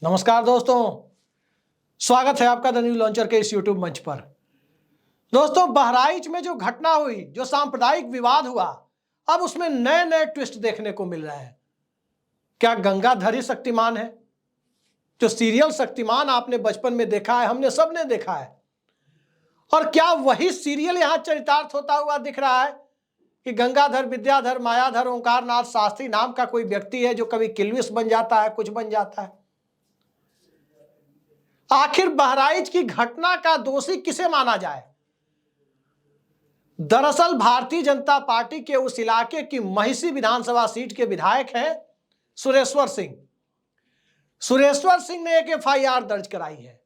नमस्कार दोस्तों, स्वागत है आपका द न्यू लॉन्चर के इस यूट्यूब मंच पर। दोस्तों, बहराइच में जो घटना हुई, जो सांप्रदायिक विवाद हुआ, अब उसमें नए नए ट्विस्ट देखने को मिल रहे हैं। क्या गंगाधर ही शक्तिमान है? जो सीरियल शक्तिमान आपने बचपन में देखा है, हमने सबने देखा है, और क्या वही सीरियल यहां चरितार्थ होता हुआ दिख रहा है कि गंगाधर, विद्याधर, मायाधर, ओंकारनाथ शास्त्री नाम का कोई व्यक्ति है जो कभी किल्विश बन जाता है, कुछ बन जाता है। आखिर बहराइच की घटना का दोषी किसे माना जाए? दरअसल भारतीय जनता पार्टी के उस इलाके की महिषी विधानसभा सीट के विधायक हैं सुरेश्वर सिंह। सुरेश्वर सिंह ने एक एफआईआर दर्ज कराई है,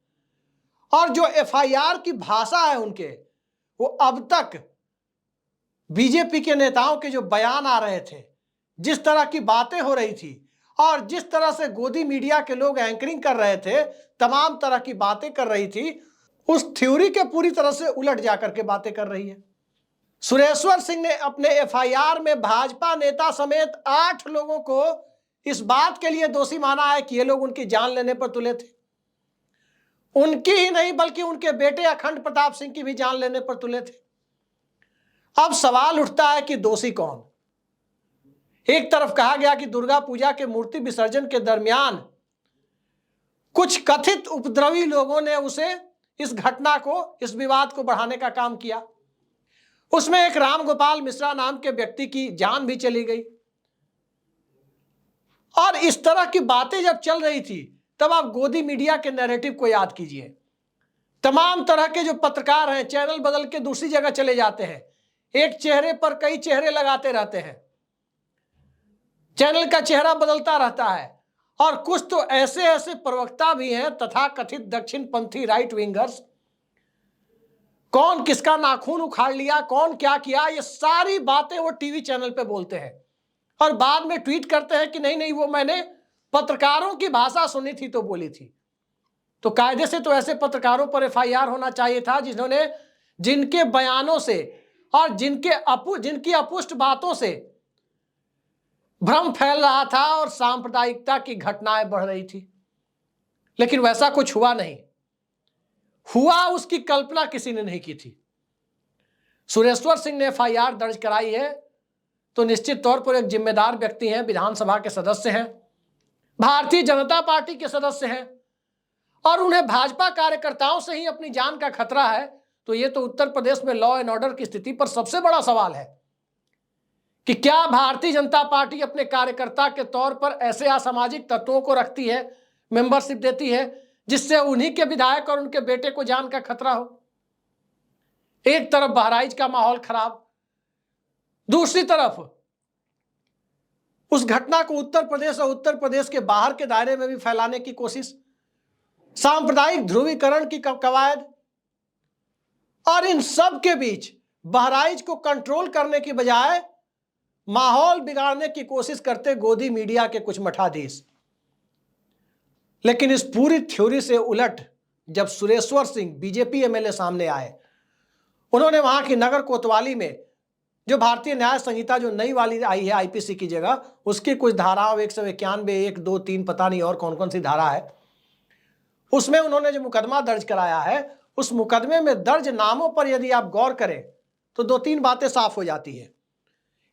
और जो एफआईआर की भाषा है उनके, वो अब तक बीजेपी के नेताओं के जो बयान आ रहे थे, जिस तरह की बातें हो रही थी, और जिस तरह से गोदी मीडिया के लोग एंकरिंग कर रहे थे, तमाम तरह की बातें कर रही थी, उस थ्योरी के पूरी तरह से उलट जाकर के बातें कर रही है। सुरेश्वर सिंह ने अपने एफआईआर में भाजपा नेता समेत 8 लोगों को इस बात के लिए दोषी माना है कि ये लोग उनकी जान लेने पर तुले थे। उनकी ही नहीं बल्कि उनके बेटे अखंड प्रताप सिंह की भी जान लेने पर तुले थे। अब सवाल उठता है कि दोषी कौन? एक तरफ कहा गया कि दुर्गा पूजा के मूर्ति विसर्जन के दरमियान कुछ कथित उपद्रवी लोगों ने इस घटना को, इस विवाद को बढ़ाने का काम किया। उसमें एक रामगोपाल मिश्रा नाम के व्यक्ति की जान भी चली गई। और इस तरह की बातें जब चल रही थी, तब आप गोदी मीडिया के नैरेटिव को याद कीजिए। तमाम तरह के जो पत्रकार हैं, चैनल बदल के दूसरी जगह चले जाते हैं, एक चेहरे पर कई चेहरे लगाते रहते हैं, चैनल का चेहरा बदलता रहता है। और कुछ तो ऐसे ऐसे प्रवक्ता भी हैं, तथा कथित दक्षिणपंथी राइट विंगर्स, कौन किसका नाखून उखाड़ लिया, कौन क्या किया, ये सारी बातें वो टीवी चैनल पे बोलते हैं, और बाद में ट्वीट करते हैं कि नहीं नहीं, वो मैंने पत्रकारों की भाषा सुनी थी तो बोली थी। तो कायदे से तो ऐसे पत्रकारों पर एफआईआर होना चाहिए था जिनके बयानों से और जिनकी अपुष्ट बातों से भ्रम फैल रहा था और सांप्रदायिकता की घटनाएं बढ़ रही थी। लेकिन वैसा कुछ हुआ नहीं। हुआ उसकी कल्पना किसी ने नहीं की थी। सुरेश्वर सिंह ने एफआईआर दर्ज कराई है तो निश्चित तौर पर एक जिम्मेदार व्यक्ति हैं, विधानसभा के सदस्य हैं, भारतीय जनता पार्टी के सदस्य हैं, और उन्हें भाजपा कार्यकर्ताओं से ही अपनी जान का खतरा है। तो ये तो उत्तर प्रदेश में लॉ एंड ऑर्डर की स्थिति पर सबसे बड़ा सवाल है कि क्या भारतीय जनता पार्टी अपने कार्यकर्ता के तौर पर ऐसे असामाजिक तत्वों को रखती है, मेंबरशिप देती है, जिससे उन्हीं के विधायक और उनके बेटे को जान का खतरा हो। एक तरफ बहराइच का माहौल खराब, दूसरी तरफ उस घटना को उत्तर प्रदेश और उत्तर प्रदेश के बाहर के दायरे में भी फैलाने की कोशिश, सांप्रदायिक ध्रुवीकरण की कवायद, और इन सब के बीच बहराइच को कंट्रोल करने की बजाय माहौल बिगाड़ने की कोशिश करते गोदी मीडिया के कुछ मठाधीश। लेकिन इस पूरी थ्योरी से उलट जब सुरेश्वर सिंह बीजेपी एमएलए सामने आए, उन्होंने वहां की नगर कोतवाली में जो भारतीय न्याय संहिता जो नई वाली आई है आईपीसी की जगह, उसकी कुछ धाराओं 191, 1, 2, 3 पता नहीं और कौन कौन सी धारा है, उसमें उन्होंने जो मुकदमा दर्ज कराया है, उस मुकदमे में दर्ज नामों पर यदि आप गौर करें तो 2-3 बातें साफ हो जाती है।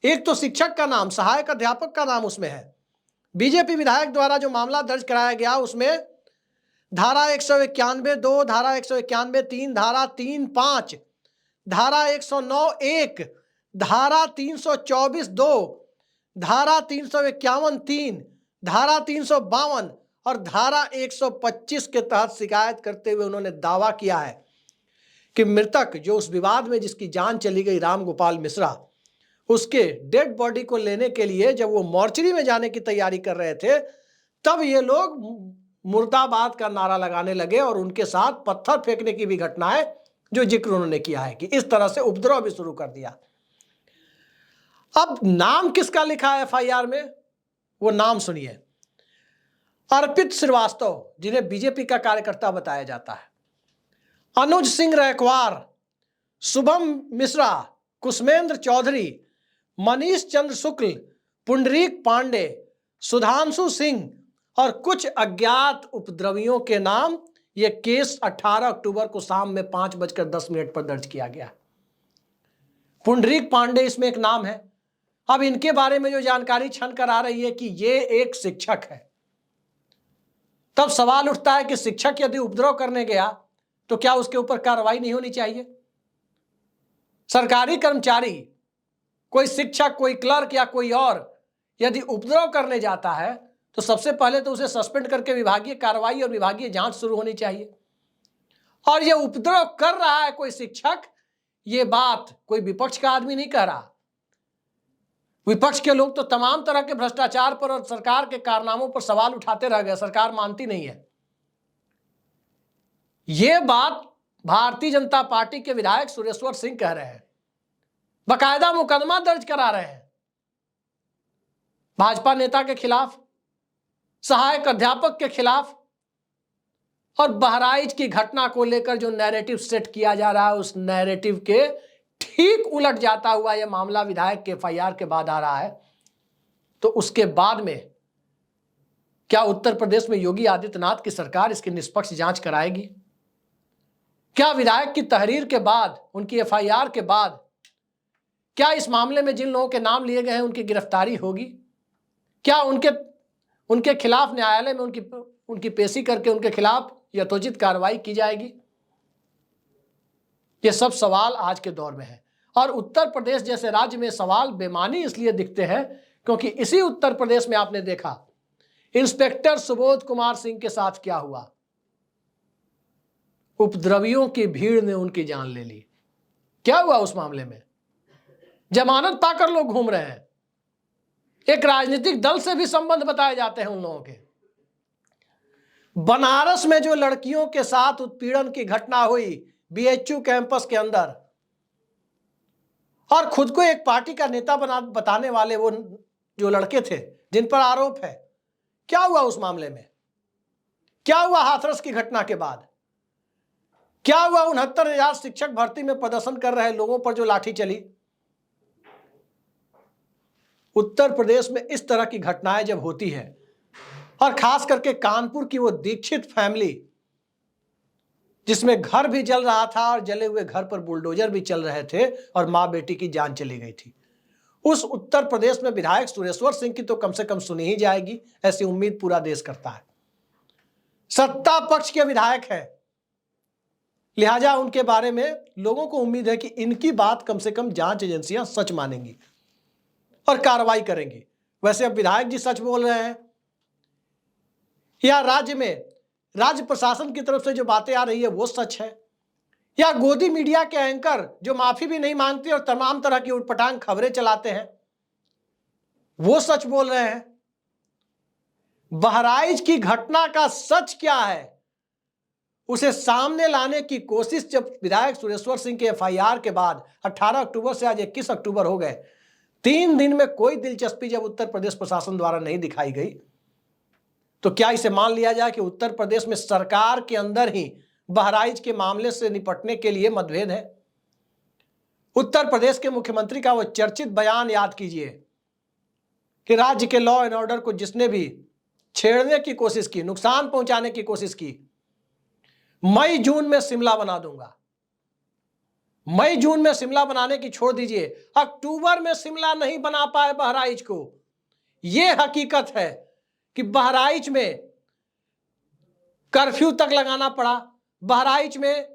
एक तो शिक्षक का नाम, सहायक अध्यापक का नाम उसमें है। बीजेपी विधायक द्वारा जो मामला दर्ज कराया गया उसमें धारा 191(2), धारा 191(3), धारा 3(5), धारा 109(1), धारा 324(2), धारा 351(3), धारा 352 और धारा 125 के तहत शिकायत करते हुए उन्होंने दावा किया है कि मृतक, जो उस विवाद में जिसकी जान चली गई, रामगोपाल मिश्रा, उसके डेड बॉडी को लेने के लिए जब वो मॉर्चरी में जाने की तैयारी कर रहे थे, तब ये लोग मुर्दाबाद का नारा लगाने लगे, और उनके साथ पत्थर फेंकने की भी घटनाएं जो जिक्र उन्होंने किया है कि इस तरह से उपद्रव भी शुरू कर दिया। अब नाम किसका लिखा है एफआईआर में, वो नाम सुनिए। अर्पित श्रीवास्तव, जिन्हें बीजेपी का कार्यकर्ता बताया जाता है, अनुज सिंह रैकवार, शुभम मिश्रा, कुसमेंद्र चौधरी, मनीष चंद्र शुक्ल, पुंडरीक पांडे, सुधांशु सिंह, और कुछ अज्ञात उपद्रवियों के नाम यह केस 18 अक्टूबर को शाम में 5:10 पर दर्ज किया गया। पुंडरीक पांडे इसमें एक नाम है। अब इनके बारे में जो जानकारी छन कर आ रही है कि ये एक शिक्षक है, तब सवाल उठता है कि शिक्षक यदि उपद्रव करने गया तो क्या उसके ऊपर कार्रवाई नहीं होनी चाहिए? सरकारी कर्मचारी, कोई शिक्षक, कोई क्लर्क या कोई और यदि उपद्रव करने जाता है तो सबसे पहले तो उसे सस्पेंड करके विभागीय कार्रवाई और विभागीय जांच शुरू होनी चाहिए। और यह उपद्रव कर रहा है कोई शिक्षक, ये बात कोई विपक्ष का आदमी नहीं कह रहा। विपक्ष के लोग तो तमाम तरह के भ्रष्टाचार पर और सरकार के कारनामों पर सवाल उठाते रह गए, सरकार मानती नहीं है। यह बात भारतीय जनता पार्टी के विधायक सुरेश्वर सिंह कह रहे हैं, बकायदा मुकदमा दर्ज करा रहे हैं भाजपा नेता के खिलाफ, सहायक अध्यापक के खिलाफ। और बहराइच की घटना को लेकर जो नैरेटिव सेट किया जा रहा है, उस नैरेटिव के ठीक उलट जाता हुआ यह मामला विधायक के एफआईआर के बाद आ रहा है। तो उसके बाद में क्या उत्तर प्रदेश में योगी आदित्यनाथ की सरकार इसकी निष्पक्ष जांच कराएगी? क्या विधायक की तहरीर के बाद, उनकी एफआईआर के बाद, क्या इस मामले में जिन लोगों के नाम लिए गए हैं उनकी गिरफ्तारी होगी? क्या उनके खिलाफ न्यायालय में उनकी पेशी करके उनके खिलाफ यथोचित कार्रवाई की जाएगी? ये सब सवाल आज के दौर में है। और उत्तर प्रदेश जैसे राज्य में सवाल बेमानी इसलिए दिखते हैं क्योंकि इसी उत्तर प्रदेश में आपने देखा इंस्पेक्टर सुबोध कुमार सिंह के साथ क्या हुआ। उपद्रवियों की भीड़ ने उनकी जान ले ली। क्या हुआ उस मामले में? जमानत पाकर लोग घूम रहे हैं। एक राजनीतिक दल से भी संबंध बताए जाते हैं उन लोगों के। बनारस में जो लड़कियों के साथ उत्पीड़न की घटना हुई बीएचयू कैंपस के अंदर, और खुद को एक पार्टी का नेता बताने वाले वो जो लड़के थे जिन पर आरोप है, क्या हुआ उस मामले में? क्या हुआ हाथरस की घटना के बाद? क्या हुआ 69,000 शिक्षक भर्ती में प्रदर्शन कर रहे लोगों पर जो लाठी चली? उत्तर प्रदेश में इस तरह की घटनाएं जब होती है, और खास करके कानपुर की वो दीक्षित फैमिली जिसमें घर भी जल रहा था और जले हुए घर पर बुलडोजर भी चल रहे थे और मां बेटी की जान चली गई थी, उस उत्तर प्रदेश में विधायक सुरेश्वर सिंह की तो कम से कम सुनी ही जाएगी, ऐसी उम्मीद पूरा देश करता है। सत्ता पक्ष के विधायक है, लिहाजा उनके बारे में लोगों को उम्मीद है कि इनकी बात कम से कम जांच एजेंसियां सच मानेंगी और कार्रवाई करेंगी। वैसे अब विधायक जी सच बोल रहे हैं या राज्य प्रशासन की तरफ से जो बातें आ रही है वो सच है, या गोदी मीडिया के एंकर जो माफी भी नहीं मांगते और तमाम तरह की उटपटांग खबरें चलाते हैं वो सच बोल रहे हैं? बहराइच की घटना का सच क्या है उसे सामने लाने की कोशिश जब विधायक सुरेश्वर सिंह के एफआईआर के बाद 18 अक्टूबर से आज 21 अक्टूबर हो गए, 3 दिन में कोई दिलचस्पी जब उत्तर प्रदेश प्रशासन द्वारा नहीं दिखाई गई, तो क्या इसे मान लिया जाए कि उत्तर प्रदेश में सरकार के अंदर ही बहराइच के मामले से निपटने के लिए मतभेद है? उत्तर प्रदेश के मुख्यमंत्री का वो चर्चित बयान याद कीजिए कि राज्य के लॉ एंड ऑर्डर को जिसने भी छेड़ने की कोशिश की, नुकसान पहुंचाने की कोशिश की, मई जून में शिमला बना दूंगा। मई जून में शिमला बनाने की छोड़ दीजिए, अक्टूबर में शिमला नहीं बना पाए बहराइच को। यह हकीकत है कि बहराइच में कर्फ्यू तक लगाना पड़ा, बहराइच में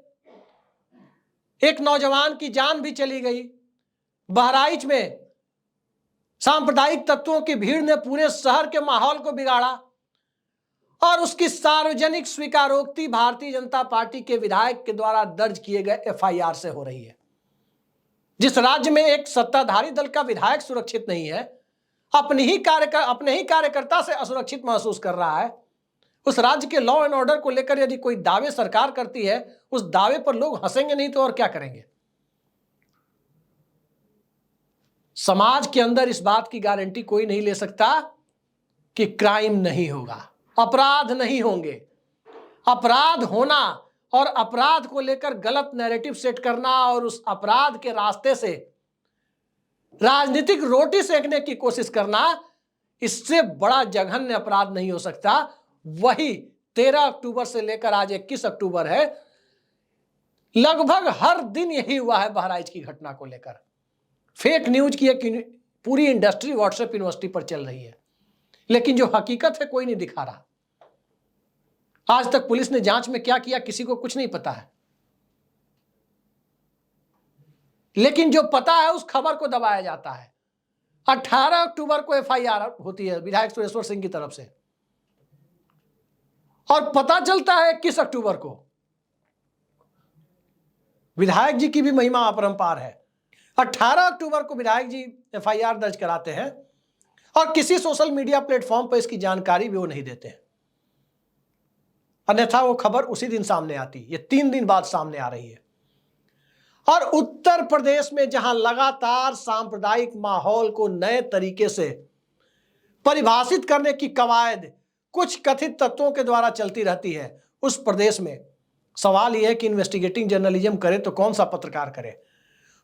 एक नौजवान की जान भी चली गई, बहराइच में सांप्रदायिक तत्वों की भीड़ ने पूरे शहर के माहौल को बिगाड़ा, और उसकी सार्वजनिक स्वीकारोक्ति भारतीय जनता पार्टी के विधायक के द्वारा दर्ज किए गए एफआईआर से हो रही है। जिस राज्य में एक सत्ताधारी दल का विधायक सुरक्षित नहीं है, अपने ही कार्यकर्ता से असुरक्षित महसूस कर रहा है, उस राज्य के लॉ एंड ऑर्डर को लेकर यदि कोई दावे सरकार करती है, उस दावे पर लोग हंसेंगे नहीं तो और क्या करेंगे? समाज के अंदर इस बात की गारंटी कोई नहीं ले सकता कि क्राइम नहीं होगा, अपराध नहीं होंगे। अपराध होना और अपराध को लेकर गलत नैरेटिव सेट करना और उस अपराध के रास्ते से राजनीतिक रोटी सेकने की कोशिश करना, इससे बड़ा जघन्य अपराध नहीं हो सकता। वही 13 अक्टूबर से लेकर आज 21 अक्टूबर है, लगभग हर दिन यही हुआ है बहराइच की घटना को लेकर। फेक न्यूज की एक पूरी इंडस्ट्री व्हाट्सएप यूनिवर्सिटी पर चल रही है, लेकिन जो हकीकत है कोई नहीं दिखा रहा। आज तक पुलिस ने जांच में क्या किया किसी को कुछ नहीं पता है, लेकिन जो पता है उस खबर को दबाया जाता है। 18 अक्टूबर को एफआईआर होती है विधायक सुरेश्वर सिंह की तरफ से, और पता चलता है 21 अक्टूबर को। विधायक जी की भी महिमा अपरंपार है। 18 अक्टूबर को विधायक जी एफआईआर दर्ज कराते हैं और किसी सोशल मीडिया प्लेटफॉर्म पर इसकी जानकारी भी वो नहीं देते हैं, अन्यथा वो खबर उसी दिन सामने आती। ये 3 दिन बाद सामने आ रही है। और उत्तर प्रदेश में जहां लगातार सांप्रदायिक माहौल को नए तरीके से परिभाषित करने की कवायद कुछ कथित तत्वों के द्वारा चलती रहती है, उस प्रदेश में सवाल यह है कि इन्वेस्टिगेटिव जर्नलिज्म करे तो कौन सा पत्रकार करे,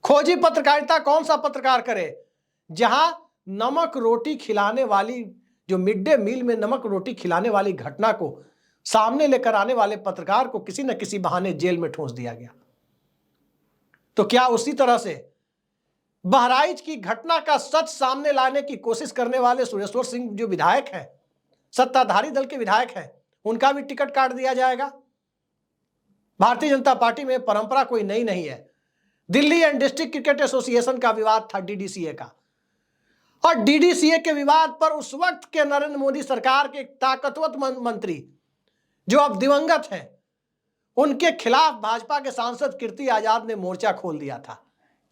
खोजी पत्रकारिता कौन सा पत्रकार करे, जहां नमक रोटी खिलाने वाली, जो मिड डे मील में नमक रोटी खिलाने वाली घटना को सामने लेकर आने वाले पत्रकार को किसी न किसी बहाने जेल में ठूंस दिया गया। तो क्या उसी तरह से बहराइच की घटना का सच सामने लाने की कोशिश करने वाले सुरेश्वर सिंह जो विधायक हैं, सत्ताधारी दल के विधायक हैं, उनका भी टिकट काट दिया जाएगा? भारतीय जनता पार्टी में परंपरा कोई नई नहीं है। Delhi and district cricket association का विवाद था डीडीसीए का, और डीडीसीए के विवाद पर उस वक्त के नरेंद्र मोदी सरकार के ताकतवर मंत्री जो अब दिवंगत हैं, उनके खिलाफ भाजपा के सांसद कीर्ति आजाद ने मोर्चा खोल दिया था।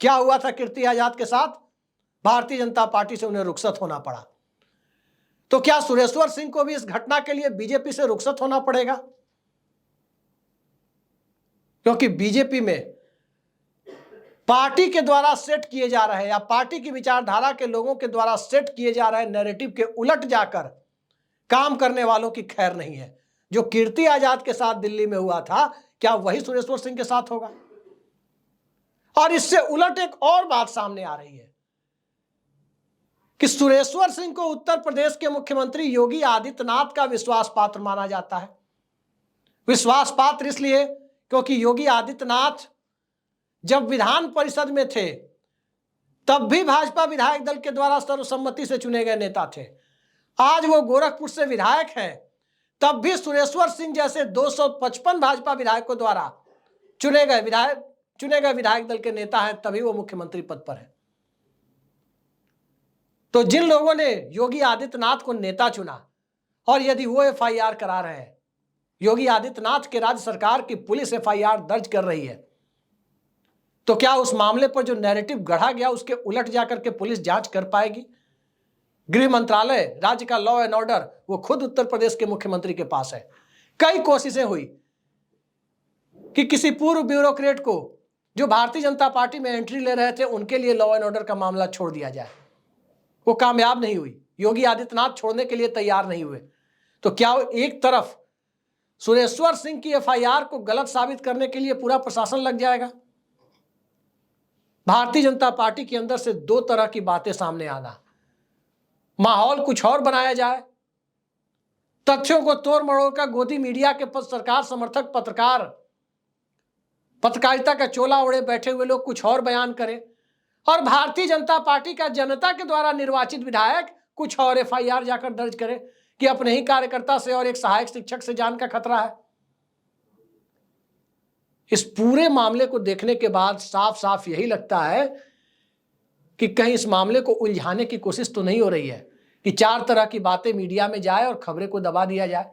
क्या हुआ था कीर्ति आजाद के साथ? भारतीय जनता पार्टी से उन्हें रुखसत होना पड़ा। तो क्या सुरेश्वर सिंह को भी इस घटना के लिए बीजेपी से रुखसत होना पड़ेगा? क्योंकि बीजेपी में पार्टी के द्वारा सेट किए जा रहे या पार्टी की विचारधारा के लोगों के द्वारा सेट किए जा रहे नैरेटिव के उलट जाकर काम करने वालों की खैर नहीं है। जो कीर्ति आजाद के साथ दिल्ली में हुआ था, क्या वही सुरेश्वर सिंह के साथ होगा? और इससे उलट एक और बात सामने आ रही है कि सुरेश्वर सिंह को उत्तर प्रदेश के मुख्यमंत्री योगी आदित्यनाथ का विश्वास पात्र माना जाता है। विश्वास पात्र इसलिए क्योंकि योगी आदित्यनाथ जब विधान परिषद में थे तब भी भाजपा विधायक दल के द्वारा सर्वसम्मति से चुने गए नेता थे। आज वो गोरखपुर से विधायक हैं, तब भी सुरेश्वर सिंह जैसे 255 भाजपा विधायकों द्वारा चुने गए विधायक दल के नेता हैं, तभी वो मुख्यमंत्री पद पर है। तो जिन लोगों ने योगी आदित्यनाथ को नेता चुना, और यदि वो एफआईआर करा रहे हैं, योगी आदित्यनाथ के राज्य सरकार की पुलिस एफआईआर दर्ज कर रही है, तो क्या उस मामले पर जो नैरेटिव गढ़ा गया उसके उलट जाकर के पुलिस जांच कर पाएगी? गृह मंत्रालय, राज्य का लॉ एंड ऑर्डर, वो खुद उत्तर प्रदेश के मुख्यमंत्री के पास है। कई कोशिशें हुई कि किसी पूर्व ब्यूरोक्रेट को जो भारतीय जनता पार्टी में एंट्री ले रहे थे उनके लिए लॉ एंड ऑर्डर का मामला छोड़ दिया जाए, वो कामयाब नहीं हुई। योगी आदित्यनाथ छोड़ने के लिए तैयार नहीं हुए। तो क्या एक तरफ सुरेश्वर सिंह की एफआईआर को गलत साबित करने के लिए पूरा प्रशासन लग जाएगा? भारतीय जनता पार्टी के अंदर से दो तरह की बातें सामने आना, माहौल कुछ और बनाया जाए, तथ्यों को तोड़ मरोड़ कर गोदी मीडिया के सरकार समर्थक पत्रकार, पत्रकारिता का चोला ओढ़े बैठे हुए लोग कुछ और बयान करें, और भारतीय जनता पार्टी का जनता के द्वारा निर्वाचित विधायक कुछ और एफआईआर जाकर दर्ज करे कि अपने ही कार्यकर्ता से और एक सहायक शिक्षक से जान का खतरा है। इस पूरे मामले को देखने के बाद साफ साफ यही लगता है कि कहीं इस मामले को उलझाने की कोशिश तो नहीं हो रही है कि 4 तरह की बातें मीडिया में जाए और खबरें को दबा दिया जाए।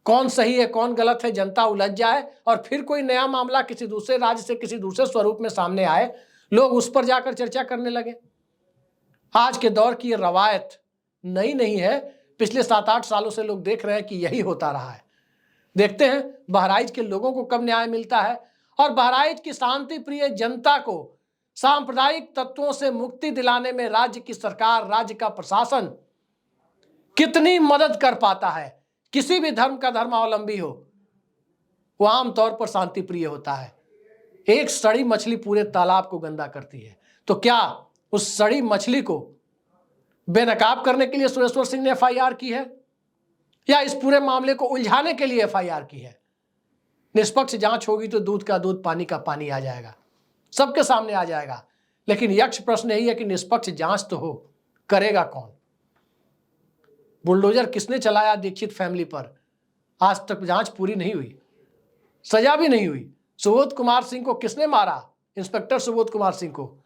कौन सही है कौन गलत है जनता उलझ जाए, और फिर कोई नया मामला किसी दूसरे राज्य से किसी दूसरे स्वरूप में सामने आए, लोग उस पर जाकर चर्चा करने लगे। आज के दौर की यह रवायत नई नहीं है, पिछले 7-8 सालों से लोग देख रहे हैं कि यही होता रहा है। देखते हैं बहराइच के लोगों को कब न्याय मिलता है, और बहराइच की शांति प्रिय जनता को सांप्रदायिक तत्वों से मुक्ति दिलाने में राज्य की सरकार, राज्य का प्रशासन कितनी मदद कर पाता है। किसी भी धर्म का धर्मावलंबी हो, वो आमतौर पर शांति प्रिय होता है। एक सड़ी मछली पूरे तालाब को गंदा करती है, तो क्या उस सड़ी मछली को बेनकाब करने के लिए सुरेश्वर सिंह ने एफआईआर की है या इस पूरे मामले को उलझाने के लिए एफआईआर की है? निष्पक्ष जांच होगी तो दूध का दूध, पानी का पानी आ जाएगा, सबके सामने आ जाएगा। लेकिन यक्ष प्रश्न यही है कि निष्पक्ष जांच तो हो, करेगा कौन? बुलडोजर किसने चलाया दीक्षित फैमिली पर? आज तक जांच पूरी नहीं हुई, सजा भी नहीं हुई। सुबोध कुमार सिंह को किसने मारा, इंस्पेक्टर सुबोध कुमार सिंह को,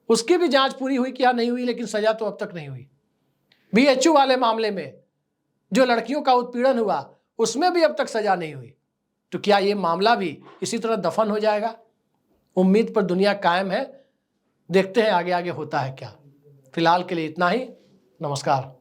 उसकी भी जांच पूरी हुई क्या? नहीं हुई, लेकिन सजा तो अब तक नहीं हुई। बीएचयू वाले मामले में जो लड़कियों का उत्पीड़न हुआ, उसमें भी अब तक सजा नहीं हुई। तो क्या ये मामला भी इसी तरह दफन हो जाएगा? उम्मीद पर दुनिया कायम है, देखते हैं आगे आगे होता है क्या। फिलहाल के लिए इतना ही। नमस्कार।